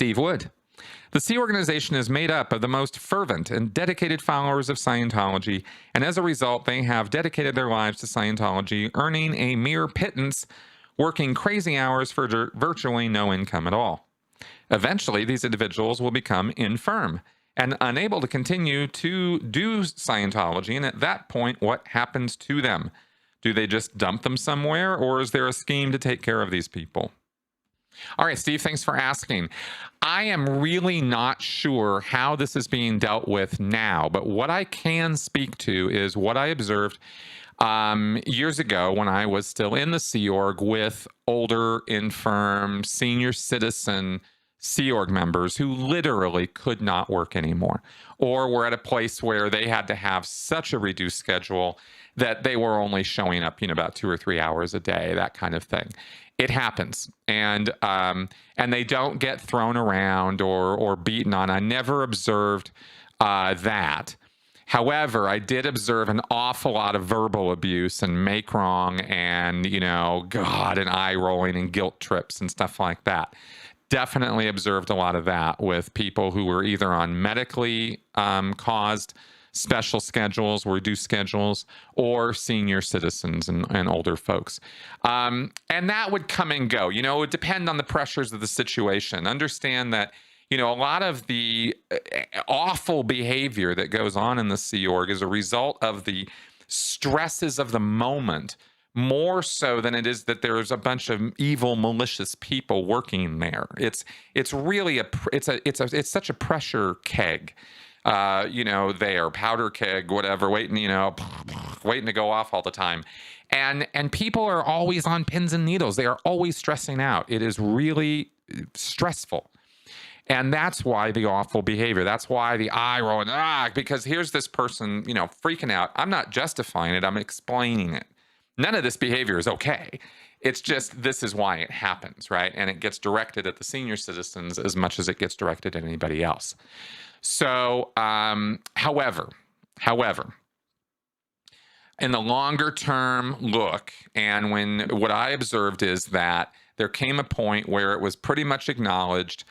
Steve Wood. The Sea Organization is made up of the most fervent and dedicated followers of Scientology, and as a result, they have dedicated their lives to Scientology, earning a mere pittance, working crazy hours for virtually no income at all. Eventually, these individuals will become infirm and unable to continue to do Scientology, and at that point, what happens to them? Do they just dump them somewhere, or is there a scheme to take care of these people? All right, Steve, thanks for asking. I am really not sure how this is being dealt with now, but what I can speak to is what I observed years ago when I was still in the Sea Org with older, infirm, senior citizen Sea Org members who literally could not work anymore, or were at a place where they had to have such a reduced schedule that they were only showing up, about 2 or 3 hours a day, that kind of thing. It happens, and they don't get thrown around or beaten on. I never observed that. However, I did observe an awful lot of verbal abuse and make wrong and, God, and eye rolling and guilt trips and stuff like that. Definitely observed a lot of that with people who were either on medically caused special schedules, reduced schedules, or senior citizens and older folks. And that would come and go. It would depend on the pressures of the situation. Understand that, a lot of the awful behavior that goes on in the Sea Org is a result of the stresses of the moment, more so than it is that there's a bunch of evil, malicious people working there. It's really it's such a pressure keg. There, powder keg, whatever, waiting to go off all the time. And people are always on pins and needles. They are always stressing out. It is really stressful. And that's why the awful behavior. That's why the eye rolling, because here's this person, freaking out. I'm not justifying it. I'm explaining it. None of this behavior is okay. It's just, this is why it happens, right? And it gets directed at the senior citizens as much as it gets directed at anybody else. So, however, in the longer term look, and what I observed is that there came a point where it was pretty much acknowledged,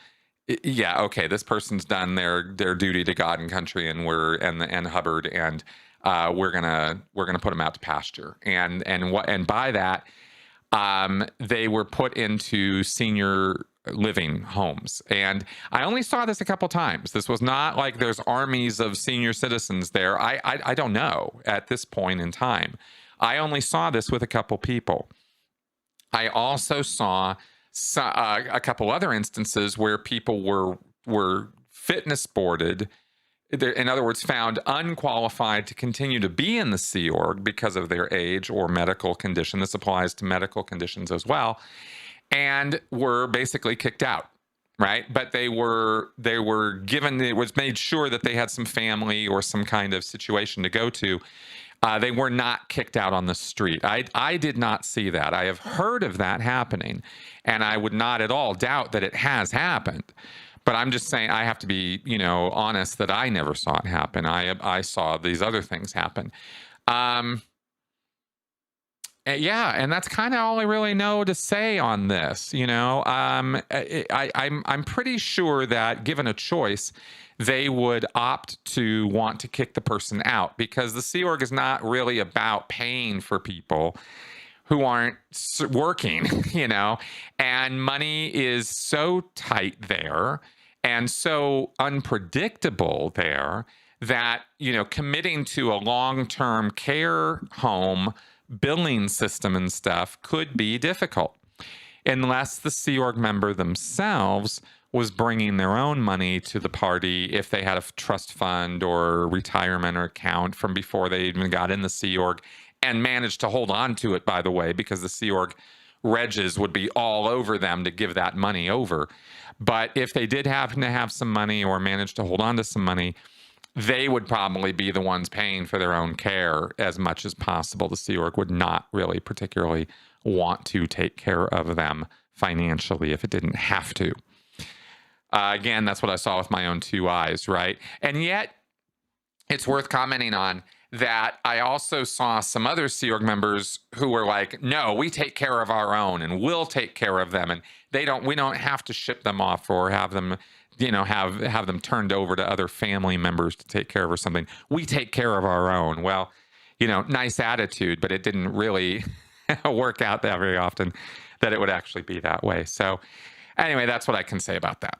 this person's done their duty to God and country, and and Hubbard, and we're gonna put them out to pasture, and by that, they were put into senior living homes. And I only saw this a couple times. This was not like there's armies of senior citizens there. I don't know at this point in time. I only saw this with a couple people. I also saw a couple other instances where people were fitness boarded, in other words, found unqualified to continue to be in the Sea Org because of their age or medical condition. This applies to medical conditions as well, and were basically kicked out, right? But they were given, it was made sure that they had some family or some kind of situation to go to. They were not kicked out on the street. I did not see that. I have heard of that happening, and I would not at all doubt that it has happened. But I'm just saying, I have to be, honest that I never saw it happen. I saw these other things happen. And that's kind of all I really know to say on this. I'm pretty sure that given a choice, they would opt to want to kick the person out, because the Sea Org is not really about paying for people who aren't working, and money is so tight there and so unpredictable there that, committing to a long-term care home billing system and stuff could be difficult unless the Sea Org member themselves was bringing their own money to the party, if they had a trust fund or retirement or account from before they even got in the Sea Org, and managed to hold on to it, by the way, because the Sea Org regs would be all over them to give that money over. But if they did happen to have some money or manage to hold on to some money, they would probably be the ones paying for their own care as much as possible. The Sea Org would not really particularly want to take care of them financially if it didn't have to. Again, that's what I saw with my own two eyes, right? And yet, it's worth commenting on that I also saw some other Sea Org members who were like, no, we take care of our own and we'll take care of them. And we don't have to ship them off or have them, have them turned over to other family members to take care of or something. We take care of our own. Well, nice attitude, but it didn't really work out that very often that it would actually be that way. So anyway, that's what I can say about that.